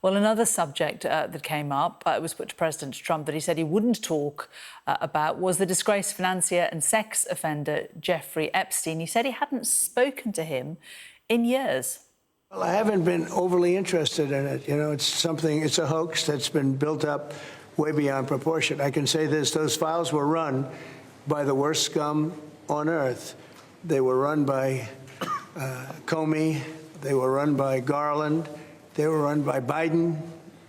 Well, another subject that came up, was put to President Trump that he said he wouldn't talk about was the disgraced financier and sex offender Jeffrey Epstein. He said he hadn't spoken to him in years. Well, I haven't been overly interested in it. You know, it's a hoax that's been built up way beyond proportion. I can say this, those files were run by the worst scum on earth. They were run by Comey, they were run by Garland, they were run by Biden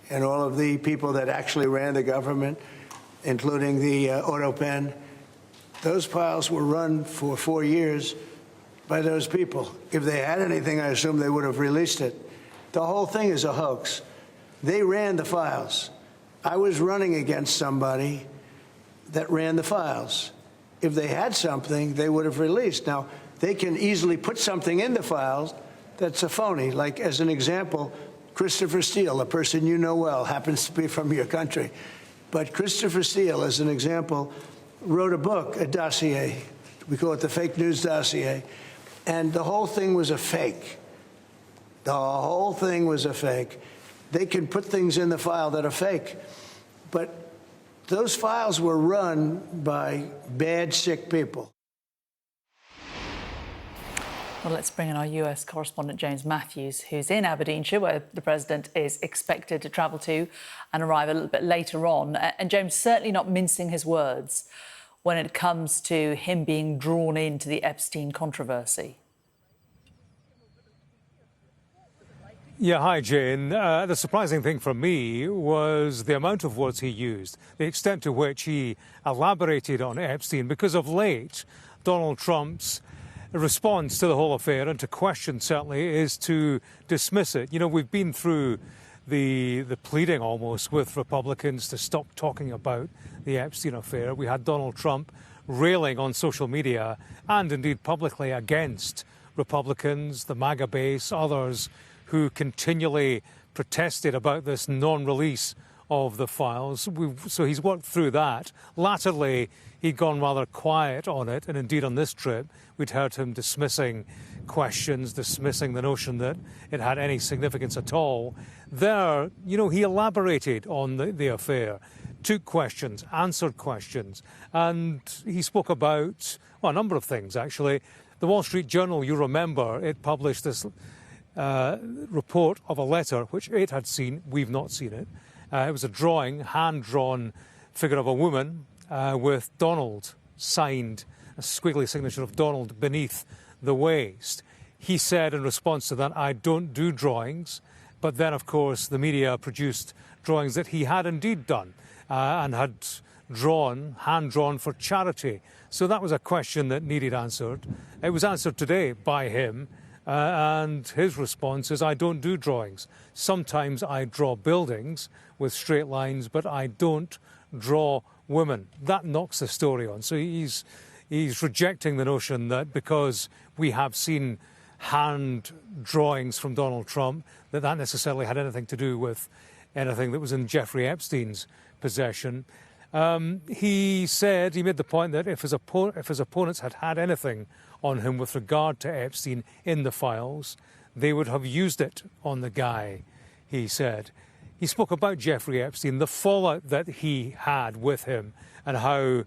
and all of the people that actually ran the government, including the auto pen. Those files were run for 4 years by those people. If they had anything, I assume they would have released it. The whole thing is a hoax. They ran the files. I was running against somebody that ran the files. If they had something, they would have released. Now, they can easily put something in the files that's a phony. Like, as an example, Christopher Steele, a person you know well, happens to be from your country. But Christopher Steele, as an example, wrote a book, a dossier. We call it the fake news dossier. And the whole thing was a fake. The whole thing was a fake. They can put things in the file that are fake. But those files were run by bad, sick people. Well, let's bring in our US correspondent, James Matthews, who's in Aberdeenshire, where the president is expected to travel to and arrive a little bit later on. And James, certainly not mincing his words when it comes to him being drawn into the Epstein controversy. Yeah, hi, Jane. The surprising thing for me was the amount of words he used, the extent to which he elaborated on Epstein, because of late, Donald Trump's response to the whole affair and to question, certainly, is to dismiss it. You know, we've been through the pleading almost with Republicans to stop talking about the Epstein affair. We had Donald Trump railing on social media and indeed publicly against Republicans, the MAGA base, others who continually protested about this non-release of the files. So he's worked through that. Latterly, he'd gone rather quiet on it, and indeed on this trip, we'd heard him dismissing questions, dismissing the notion that it had any significance at all. There, you know, he elaborated on the affair, took questions, answered questions, and he spoke about, well, a number of things, actually. The Wall Street Journal, you remember, it published this report of a letter which it had seen. We've not seen it. It was a drawing, hand-drawn figure of a woman with Donald signed, a squiggly signature of Donald beneath the waist. He said in response to that, I don't do drawings. But then, of course, the media produced drawings that he had indeed done and had drawn, hand-drawn for charity. So that was a question that needed answered. It was answered today by him. And his response is, I don't do drawings. Sometimes I draw buildings with straight lines, but I don't draw women. That knocks the story on. So he's rejecting the notion that because we have seen hand drawings from Donald Trump, that necessarily had anything to do with anything that was in Jeffrey Epstein's possession. He said, he made the point that if his opponents had had anything on him with regard to Epstein in the files, they would have used it on the guy, he said. He spoke about Jeffrey Epstein, the fallout that he had with him, and how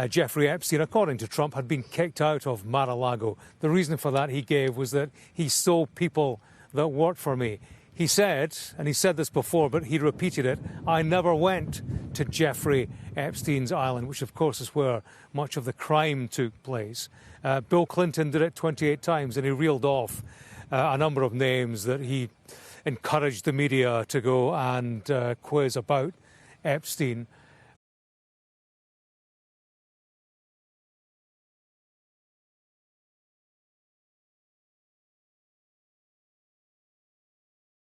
Jeffrey Epstein, according to Trump, had been kicked out of Mar-a-Lago. The reason for that he gave was that he stole people that worked for me. He said, and he said this before, but he repeated it, I never went to Jeffrey Epstein's island, which of course is where much of the crime took place. Bill Clinton did it 28 times, and he reeled off a number of names that he encouraged the media to go and quiz about Epstein.